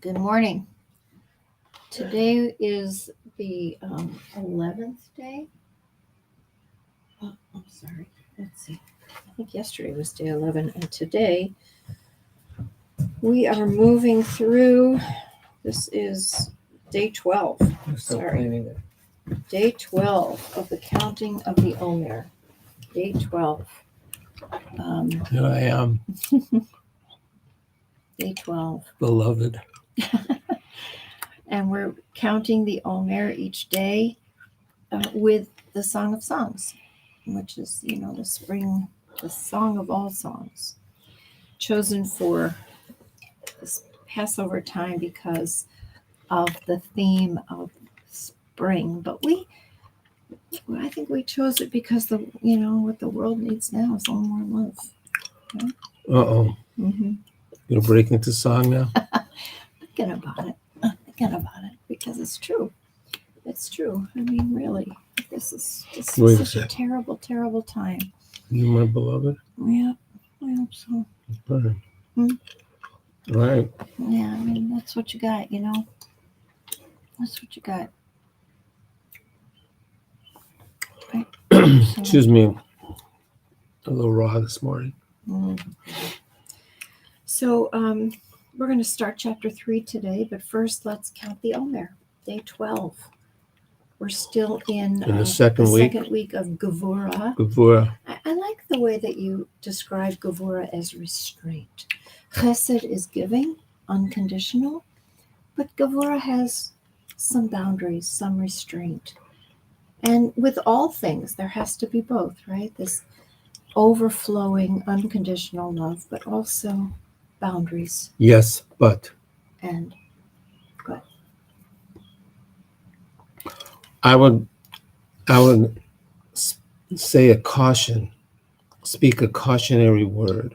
Good morning. Today is the 11th day. Oh, I'm sorry. Let's see. I think yesterday was day 11, and today we are moving through. This is day 12. Sorry. Day 12 of the counting of the Omer. Day 12. Here I am, Day 12. beloved. And we're counting the Omer each day with the Song of Songs, which is, the spring, the song of all songs, chosen for this Passover time because of the theme of spring. But I think we chose it because what the world needs now is a little more love. Right? Uh-oh. Mm-hmm. You're breaking into song now? Thinking about it because it's true. It's true. I mean, really, this is such a terrible, terrible time. You my beloved? Yeah, I hope so. All right. All right. Yeah, I mean, that's what you got, That's what you got. Right. Excuse me. A little raw this morning. So, we're going to start chapter 3 today, but first let's count the Omer, day 12. We're still in the second week of Gevurah. Gevurah. I like the way that you describe Gevurah as restraint. Chesed is giving, unconditional, but Gevurah has some boundaries, some restraint. And with all things, there has to be both, right? This overflowing, unconditional love, but also boundaries. Yes, but. And good. I would say speak a cautionary word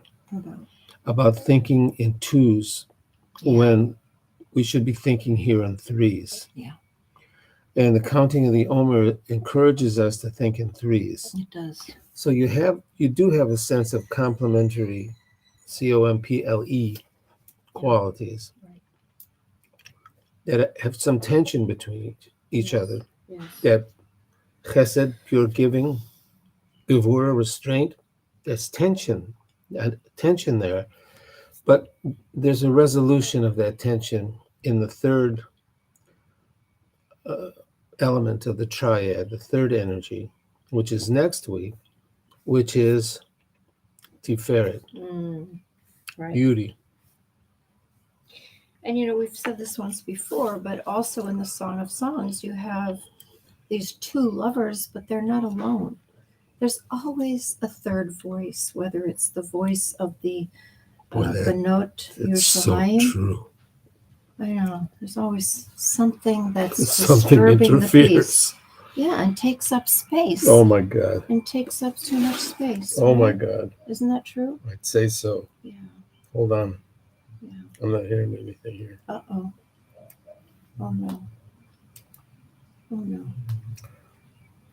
about thinking in twos when we should be thinking here in threes. Yeah. And the counting of the Omer encourages us to think in threes. It does. So you do have a sense of complementary, COMPLE qualities that have some tension between each other. Yes. That chesed, pure giving, gevurah, restraint, there's tension there. But there's a resolution of that tension in the third element of the triad, the third energy, which is next week, which is Tiferet, right. beauty. And we've said this once before, but also in the Song of Songs, you have these two lovers, but they're not alone. There's always a third voice, whether it's the voice of the Benot Yerushalayim. So true. I know. There's always something that's something disturbing the interferes. peace. Yeah, and takes up space. Oh my God. And takes up too much space. Oh right? my God. Isn't that true? I'd say so. Yeah. Hold on. Yeah. I'm not hearing anything here. Uh-oh. Oh no. Oh no.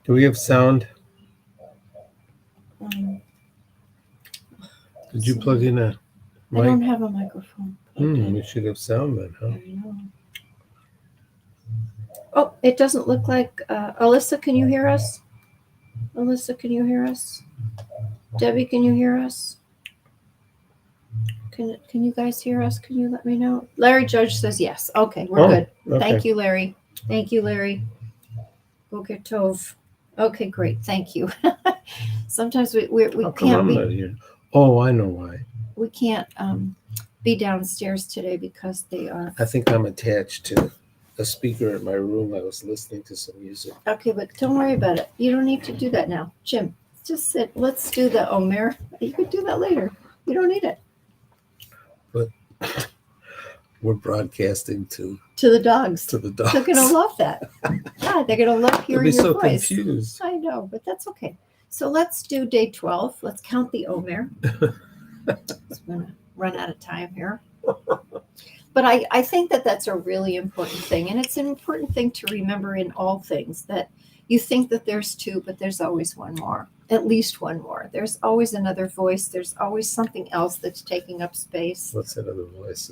Do we have sound? Did you plug in a mic? I don't have a microphone. You should have sound then, huh? I know. Oh, it doesn't look like Alyssa, can you hear us? Alyssa, can you hear us? Debbie, can you hear us? Can you guys hear us? Can you let me know? Larry Judge says yes. Okay, we're good. Okay. Thank you, Larry. Boker Tov. Okay, great. Thank you. Sometimes we can't be. Not here? Oh, I know why. We can't be downstairs today because they are. I think I'm attached to a speaker in my room. I was listening to some music. Okay, but don't worry about it. You don't need to do that now. Jim, just sit. Let's do the Omer. You could do that later. You don't need it. But we're broadcasting to the dogs. To the dogs. They're going to love that. Yeah, they're going to love hearing your so voice. Confused. I know, but that's okay. So let's do day 12. Let's count the Omer. I'm going to run out of time here. But I think that that's a really important thing. And it's an important thing to remember in all things, that you think that there's two, but there's always one more, at least one more. There's always another voice. There's always something else that's taking up space. What's another voice?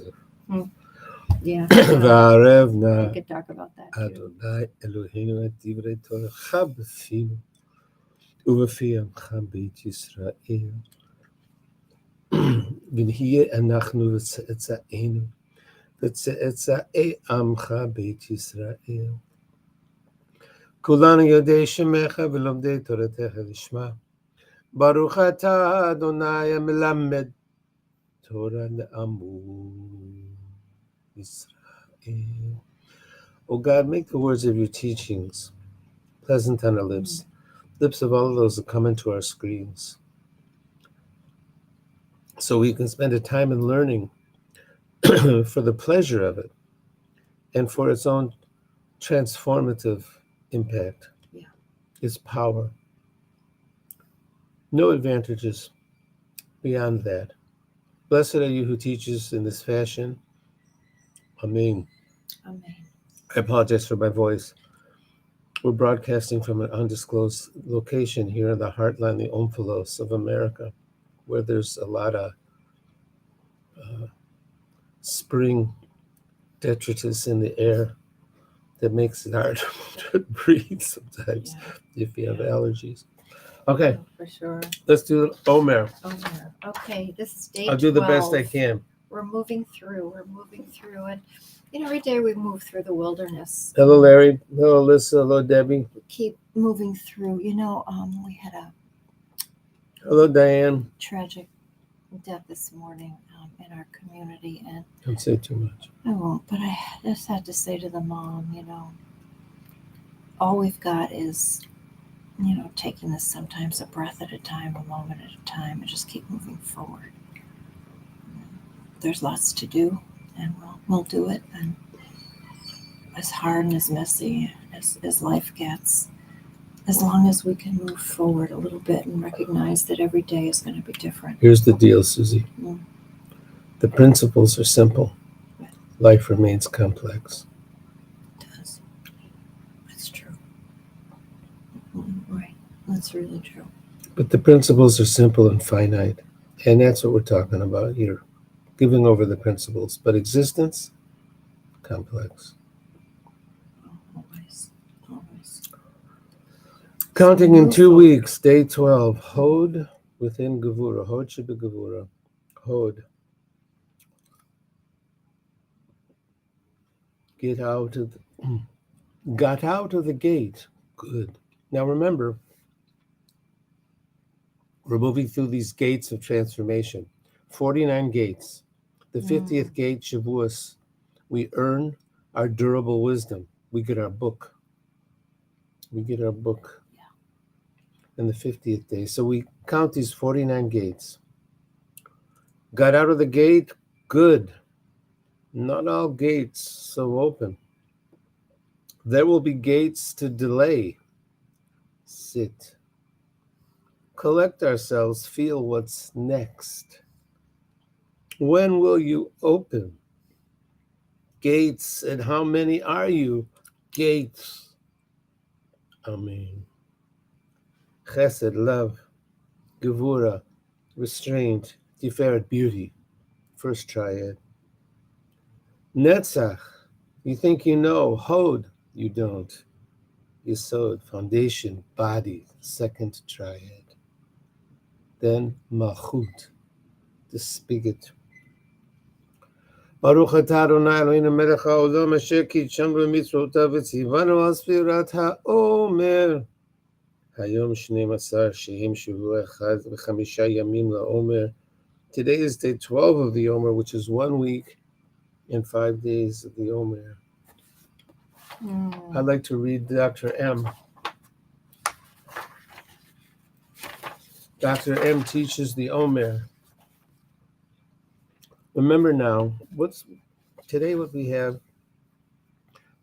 Yeah. Well, we Va'arevna could talk about that too. Adonai Eloheinu et divrei Toracha b'finu u'b'fi amcha beit Yisrael v'nhiye anachnu v'tze'etzaenu v'tze'etza'ei amcha beit Yisrael kulanu yodei shemecha v'lomdei Toratecha lishma Baruch atah Adonai melamed Torah le'amu Yisrael. O God, make the words of your teachings pleasant on our lips, lips of all of those that come into our screens, so we can spend a time in learning for the pleasure of it and for its own transformative impact, its power. No advantages beyond that. Blessed are you who teaches in this fashion. Amen. Amen. I apologize for my voice. We're broadcasting from an undisclosed location here in the heartland, the Omphalos of America, where there's a lot of spring detritus in the air that makes it hard to breathe sometimes if you have allergies. Okay, For sure. let's do Omer. Omer. Okay, this is day I'll do the best 12. I can. We're moving through, and every day we move through the wilderness. Hello, Larry. Hello, Alyssa. Hello, Debbie. Keep moving through. We had a Hello, Diane. tragic death this morning in our community, and Don't say too much. I won't, but I just had to say to the mom, all we've got is, taking this sometimes a breath at a time, a moment at a time, and just keep moving forward. There's lots to do, and we'll do it. And as hard and as messy as life gets, as long as we can move forward a little bit and recognize that every day is going to be different. Here's the deal, Susie. The principles are simple. Life remains complex. It does. That's true. Right. That's really true. But the principles are simple and finite. And that's what we're talking about here. Giving over the principles. But existence, complex. Always. Counting in 2 weeks, day 12. Hod within Gevura. Hod Sheba Gevura. Hod. Got out of the gate. Good. Now remember, we're moving through these gates of transformation. 49 gates. The 50th gate, Shavuos, we earn our durable wisdom. We get our book. In the 50th day. So we count these 49 gates. Got out of the gate, good. Not all gates so open. There will be gates to delay. Sit. Collect ourselves, feel what's next. When will you open? Gates, and how many are you? Gates. Amen. Chesed, love. Gevura, restraint. Tiferet, beauty. First triad. Netzach, you think you know. Hod, you don't. Yesod, foundation, body, second triad. Then Malchut, the spigot. Baruch atah Adonai Eloheinu melech haolam asher kitsham b'mitzvotav v'tzivanu al sfirat ha'omer. Hayom 12 shehem shavua echad v'chamisha yamim la'omer. Today is day 12 of the Omer, which is 1 week and 5 days of the Omer. I'd like to read Dr. M. Dr. M teaches the Omer. Remember now, what we have?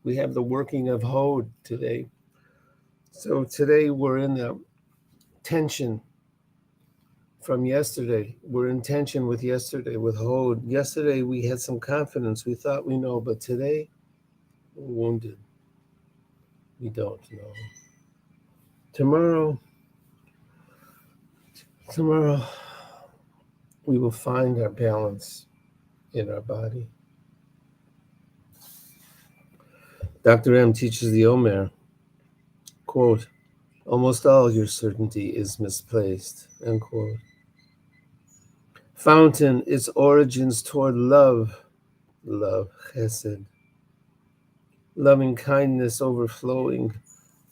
We have the working of Hod today. So today we're in the tension from yesterday. We're in tension with yesterday, with Hod. Yesterday we had some confidence. We thought we know, but today we're wounded. We don't know. Tomorrow, we will find our balance in our body. Dr. M teaches the Omer, quote, almost all your certainty is misplaced, end quote. Fountain its origins toward love, chesed. Loving kindness overflowing,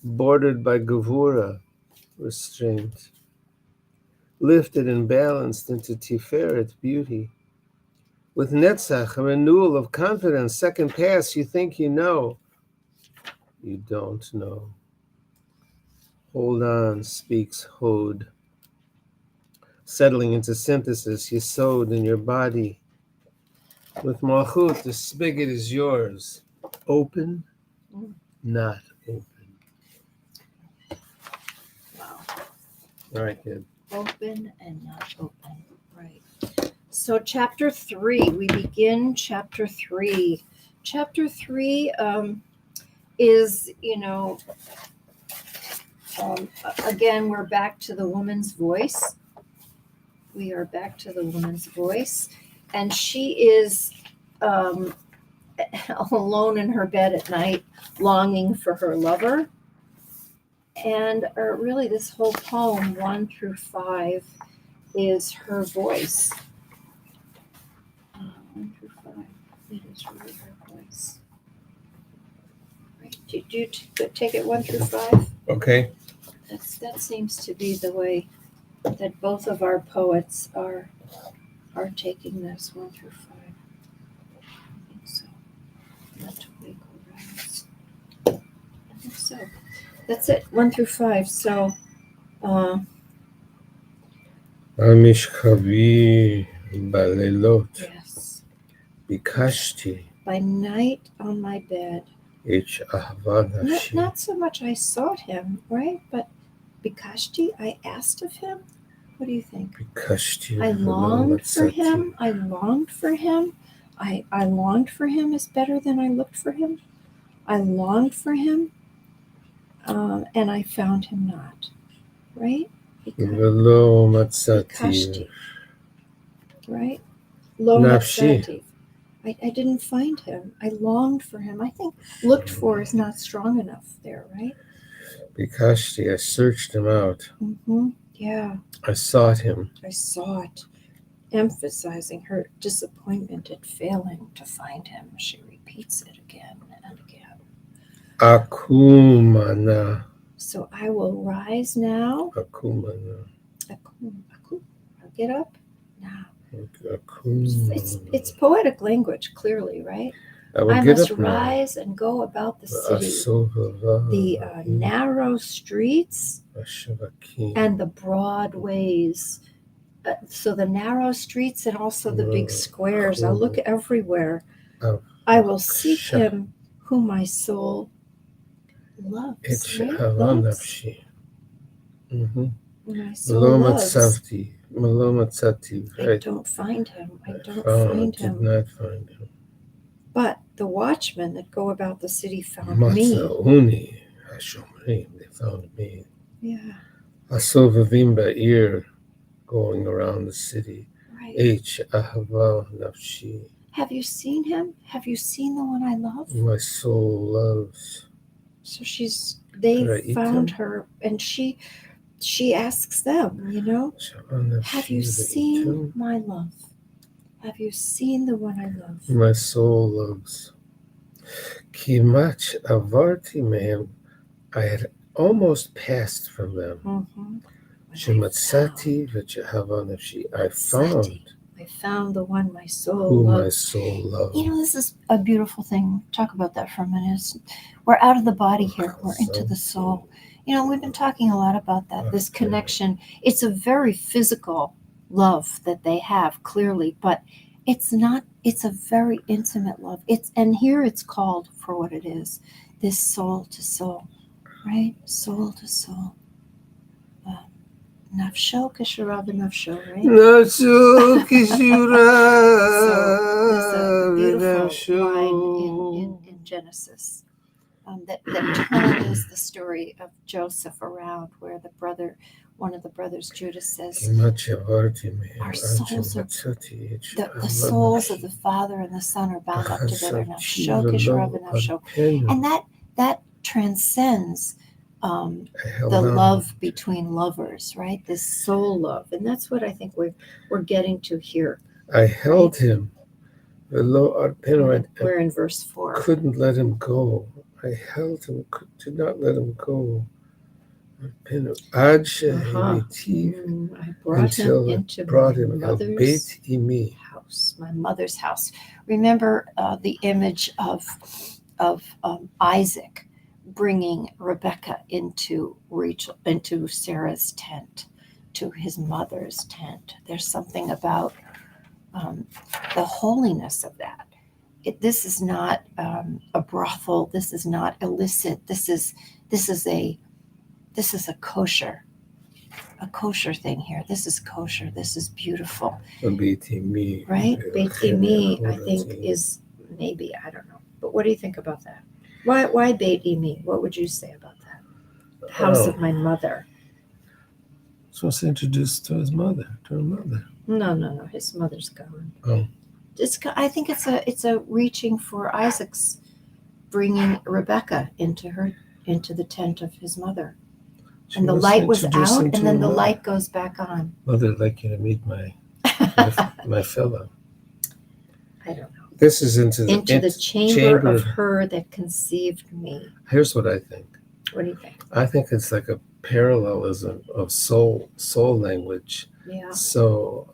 bordered by gevura, restraint. Lifted and balanced into tiferet, beauty. With netzach, a renewal of confidence, second pass, you think you know. You don't know. Hold on, speaks Hod. Settling into synthesis, you sewed in your body. With malchut, the spigot is yours. Open, not open. Wow. All right, kid. Open and not open. Right. So chapter 3, we begin chapter 3. Chapter 3 is, again, we're back to the woman's voice. We are back to the woman's voice. And she is alone in her bed at night, longing for her lover. And really, this whole poem, 1 through 5, is her voice. 1 through 5, it is really her voice. Right. Do you take it 1 through 5? Okay. That seems to be the way that both of our poets are taking this 1 through 5. I think so. Not to wake or rise. I think so. That's it, 1 through 5. So, Amishkavi balelot yes. bikashti By night on my bed. ich ahava nafshi. Not so much I sought him, right? But bikashti, I asked of him. What do you think? Bikashti I longed for him. I longed for him. I longed for him is better than I looked for him. I longed for him, and I found him not. Right? Velo matzati. Bikashti. Right? Lo Nafshi. matzati. I didn't find him. I longed for him. I think looked for is not strong enough there, right? Bikashti, I searched him out. Mm-hmm. Yeah. I sought him. I sought, emphasizing her disappointment at failing to find him. She repeats it again and again. Akumana. So I will rise now. Akumana. Akum. I'll get up now. Akumana. It's poetic language, clearly, right? I must rise and go about the city, the narrow streets and the broad ways. So the narrow streets and also the big squares. I'll look everywhere. I will seek him whom my soul loves. Right? Loves. My soul loves. I don't find him. I did not find him. But the watchmen that go about the city found me. They found me. Yeah. Asovavim ba'ir, going around the city. Right. H ahava nafshi. Have you seen him? Have you seen the one I love? My soul loves. So they found her, and she asks them, have you seen my love? Have you seen the one I love? My soul loves. Kimach avarti mehem. I had almost passed from them. Shematsati v'chahava nafshi. I found the one my soul who loves. My soul loves. This is a beautiful thing. Talk about that for a minute. We're out of the body here. We're into the soul. We've been talking a lot about that, this connection. It's a very physical love that they have, clearly, but it's a very intimate love. And here it's called for what it is, this soul to soul, right? Soul to soul. Nafsho kishura v'nafsho, right? Nafsho kishura So there's a beautiful line in that turns the story of Joseph around, where the brother one of the brothers, Judas, says, Our our souls are the souls of the Father and the Son are bound up together. Now show Kisharav and now show. And that transcends the love between lovers, right? This soul love. And that's what I think we're getting to here. I held him. We're in verse 4. Couldn't let him go. I held him, did not let him go. I brought him into my mother's house, my mother's house. Remember the image of Isaac bringing Rebecca into Sarah's tent, to his mother's tent. There's something about the holiness of that. This is not a brothel. This is not illicit. This is a kosher thing here. This is kosher. This is beautiful. Right? Beit Imi, I think, is maybe, I don't know. But what do you think about that? Why Beit Imi? What would you say about that? The house of my mother. Supposed to introduce to his mother, to her mother. No. His mother's gone. Oh. I think it's a reaching for Isaac's bringing Rebecca into the tent of his mother. And the light was out, and then the light goes back on. Mother, I'd like you to meet my fellow. I don't know. This is into the chamber of her that conceived me. Here's what I think. What do you think? I think it's like a parallelism of soul language. Yeah. So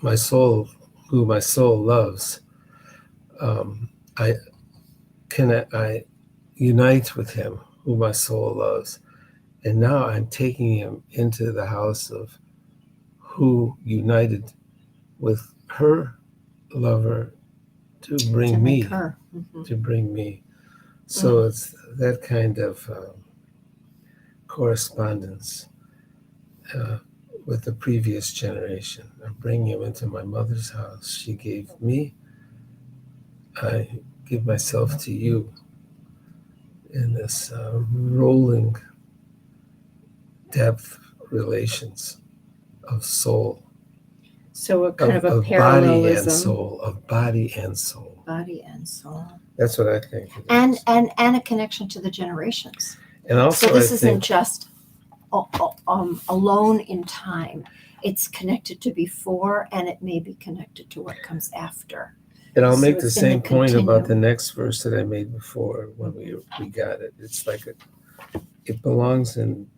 my soul, who my soul loves, I unite with him, who my soul loves, and now I'm taking him into the house of who united with her lover to bring me. Mm-hmm. To bring me. So it's that kind of correspondence with the previous generation. I'm bringing him into my mother's house. She gave me. I give myself to you in this rolling depth relations of soul. So a kind of a parallelism. Of body and soul. Body and soul. That's what I think. And a connection to the generations. And also, so this isn't just alone in time. It's connected to before, and it may be connected to what comes after. And I'll make the same point about the next verse that I made before when we got it. It's like it belongs in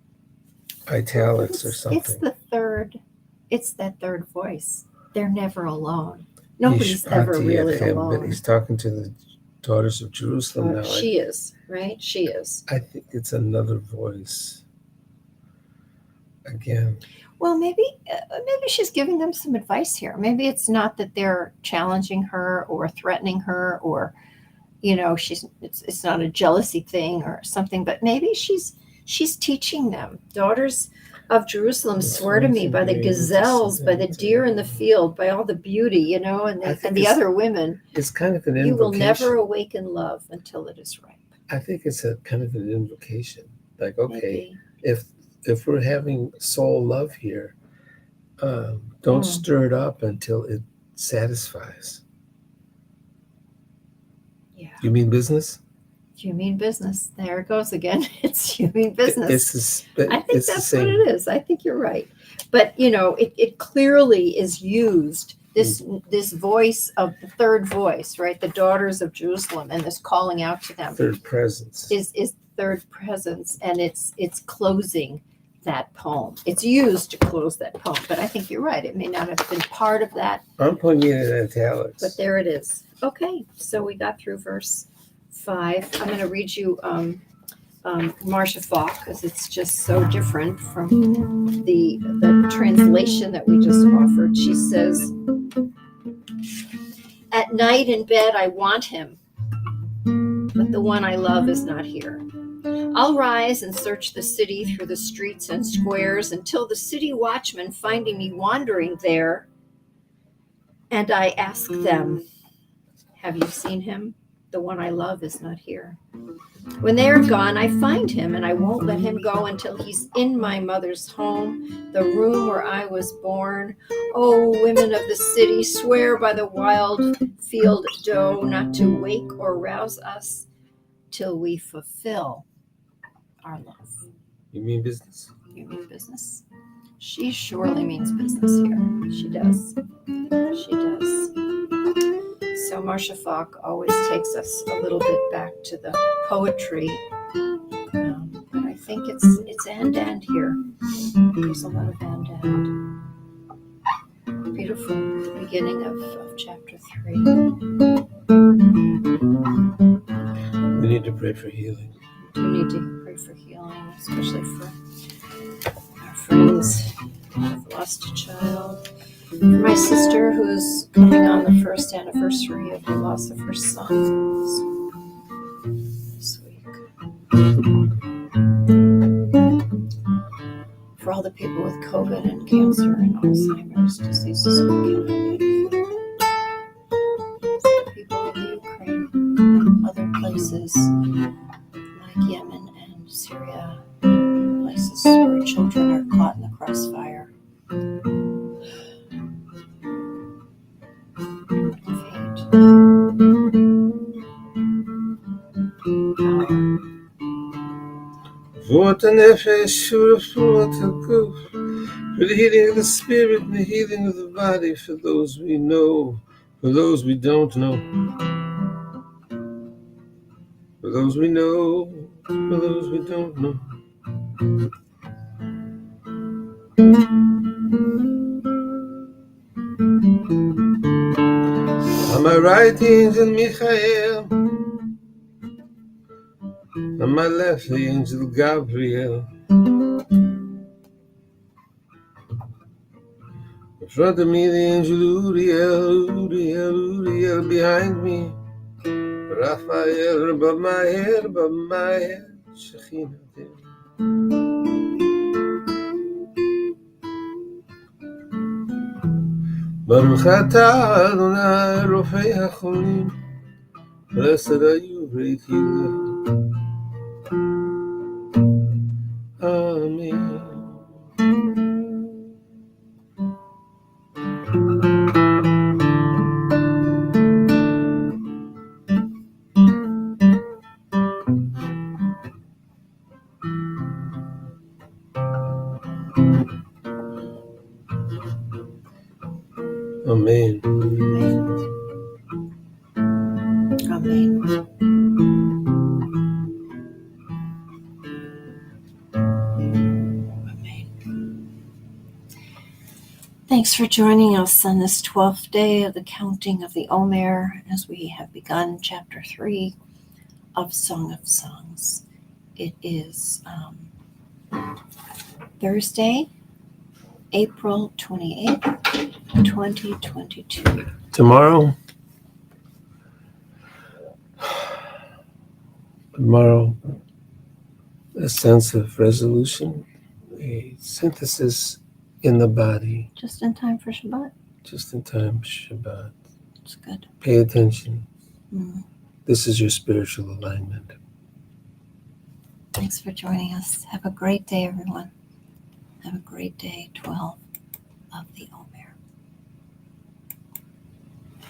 italics or something. It's that third voice. They're never alone. Nobody's ever really alone. But he's talking to the daughters of Jerusalem now. She is, right? She is. I think it's another voice. Again. Well, maybe she's giving them some advice here. Maybe it's not that they're challenging her or threatening her, or it's not a jealousy thing or something. But maybe she's teaching them. Daughters of Jerusalem, swear to me by the gazelles, by the deer in the field, by all the beauty, and the other women. It's kind of an invocation. You will never awaken love until it is ripe. I think it's a kind of an invocation. Like, okay, if we're having soul love here, don't stir it up until it satisfies. Yeah. You mean business? You mean business. There it goes again. It's you mean business. I think that's what it is. I think you're right. But, it clearly is used, this voice of the third voice, right? The daughters of Jerusalem, and this calling out to them. Third presence. Is third presence, and it's closing that poem. It's used to close that poem, but I think you're right. It may not have been part of that. I'm putting it in italics. But there it is. Okay, so we got through verse 5. I'm going to read you Marcia Falk, because it's just so different from the translation that we just offered. She says, "At night in bed I want him, but the one I love is not here. I'll rise and search the city through the streets and squares until the city watchmen, finding me wandering there, and I ask them, 'Have you seen him?' The one I love is not here. When they are gone, I find him, and I won't let him go until he's in my mother's home, the room where I was born. Oh, women of the city, swear by the wild field doe not to wake or rouse us till we fulfill our love. You mean business? You mean business? She surely means business here. She does. She does. So Marcia Falk always takes us a little bit back to the poetry. But I think it's and here. There's a lot of and. Beautiful beginning of chapter 3. We need to pray for healing. We need to pray for healing, especially for our friends who have lost a child. For my sister who's coming on the first anniversary of the loss of her son this week. For all the people with COVID and cancer and Alzheimer's diseases we cannot get. For the people in the Ukraine and other places like Yemen and Syria, places where children are caught in the crossfire of hate. For the nefesh, for the goof, for the healing of the spirit and the healing of the body, for those we know, for those we don't know, for those we know, for those we don't know. On my right, the angel Michael. On my left, the angel Gabriel. In front of me, the angel Uriel. Behind me, Raphael. Above my head, Shekhinah. ברוך אתה אדוני רופא החולים, blessed are you, great healer. Amen. Amen. Amen. Thanks for joining us on this 12th day of the counting of the Omer as we have begun chapter 3 of Song of Songs. It is Thursday, April 28th, 2022. Tomorrow, a sense of resolution, a synthesis in the body, Just in time for Shabbat. just in time, Shabbat. It's good. Pay attention. Mm. This is your spiritual alignment. Thanks for joining us. Have a great day, everyone. Have a great day, 12 of the